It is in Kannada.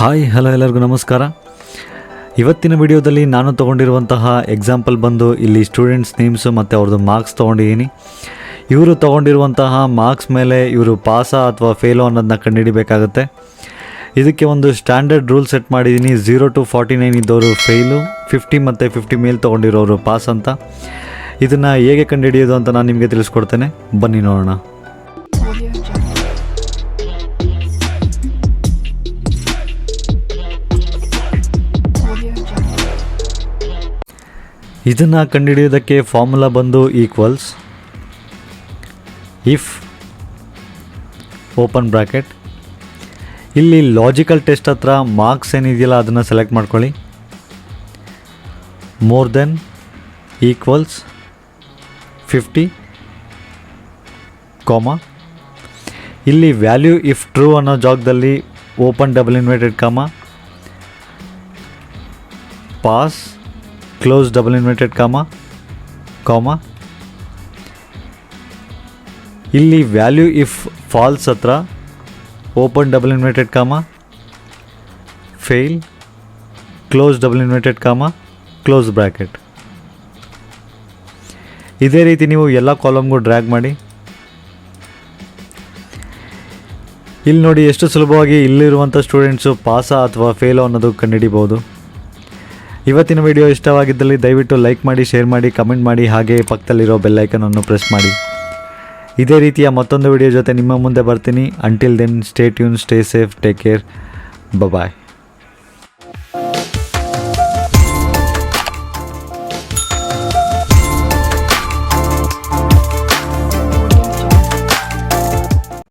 ಹಾಯ್ ಹಲೋ ಎಲ್ಲರಿಗೂ ನಮಸ್ಕಾರ. ಇವತ್ತಿನ ವಿಡಿಯೋದಲ್ಲಿ ನಾನು ತೊಗೊಂಡಿರುವಂತಹ ಎಕ್ಸಾಂಪಲ್ ಬಂದು ಇಲ್ಲಿ ಸ್ಟೂಡೆಂಟ್ಸ್ ನೇಮ್ಸು ಮತ್ತು ಅವ್ರದ್ದು ಮಾರ್ಕ್ಸ್ ತೊಗೊಂಡಿದ್ದೀನಿ. ಇವರು ತೊಗೊಂಡಿರುವಂತಹ ಮಾರ್ಕ್ಸ್ ಮೇಲೆ ಇವರು ಪಾಸಾ ಅಥವಾ ಫೇಲೋ ಅನ್ನೋದನ್ನ ಕಂಡುಹಿಡಿಬೇಕಾಗುತ್ತೆ. ಇದಕ್ಕೆ ಒಂದು ಸ್ಟ್ಯಾಂಡರ್ಡ್ ರೂಲ್ ಸೆಟ್ ಮಾಡಿದ್ದೀನಿ. 0 to 49 ಇದ್ದವರು ಫೇಲು, 50 ಮತ್ತು 50 ಮೇಲೆ ತೊಗೊಂಡಿರೋರು ಪಾಸ್ ಅಂತ. ಇದನ್ನು ಹೇಗೆ ಕಂಡುಹಿಡಿಯೋದು ಅಂತ ನಾನು ನಿಮಗೆ ತಿಳಿಸ್ಕೊಡ್ತೇನೆ, ಬನ್ನಿ ನೋಡೋಣ. ಇದನ್ನು ಕಂಡುಹಿಡಿಯೋದಕ್ಕೆ ಫಾರ್ಮುಲಾ ಬಂದು ಈಕ್ವಲ್ಸ್ ಇಫ್ ಓಪನ್ ಬ್ರ್ಯಾಕೆಟ್. ಇಲ್ಲಿ ಲಾಜಿಕಲ್ ಟೆಸ್ಟ್ ಹತ್ರ ಮಾರ್ಕ್ಸ್ ಏನಿದೆಯಲ್ಲ ಅದನ್ನು ಸೆಲೆಕ್ಟ್ ಮಾಡ್ಕೊಳ್ಳಿ. More than equals 50 comma. ಇಲ್ಲಿ ವ್ಯಾಲ್ಯೂ ಇಫ್ ಟ್ರೂ ಅನ್ನೋ ಜಾಗದಲ್ಲಿ open double inverted comma, pass close double inverted comma, comma. ಇಲ್ಲಿ ವ್ಯಾಲ್ಯೂ ಇಫ್ ಫಾಲ್ಸ್ ಹತ್ರ open double inverted comma, fail close double inverted comma, close bracket. ಇದೇ ರೀತಿ ನೀವು ಎಲ್ಲ ಕಾಲಮ್ಗೂ ಡ್ರ್ಯಾಗ್ ಮಾಡಿ. ಇಲ್ಲಿ ನೋಡಿ ಎಷ್ಟು ಸುಲಭವಾಗಿ ಇಲ್ಲಿರುವಂಥ ಸ್ಟೂಡೆಂಟ್ಸು ಪಾಸಾ ಅಥವಾ ಫೇಲೋ ಅನ್ನೋದು ಕಂಡುಹಿಡಿಬೋದು. ಇವತ್ತಿನ ವಿಡಿಯೋ ಇಷ್ಟವಾಗಿದ್ದಲ್ಲಿ ದಯವಿಟ್ಟು ಲೈಕ್ ಮಾಡಿ, ಶೇರ್ ಮಾಡಿ, ಕಮೆಂಟ್ ಮಾಡಿ, ಹಾಗೆ ಪಕ್ಕದಲ್ಲಿರೋ ಬೆಲ್ ಐಕನನ್ನು ಪ್ರೆಸ್ ಮಾಡಿ. ಇದೇ ರೀತಿಯ ಮತ್ತೊಂದು ವಿಡಿಯೋ ಜೊತೆ ನಿಮ್ಮ ಮುಂದೆ ಬರ್ತೀನಿ. Until then stay tuned, stay safe, take care, ಬಾಯ್.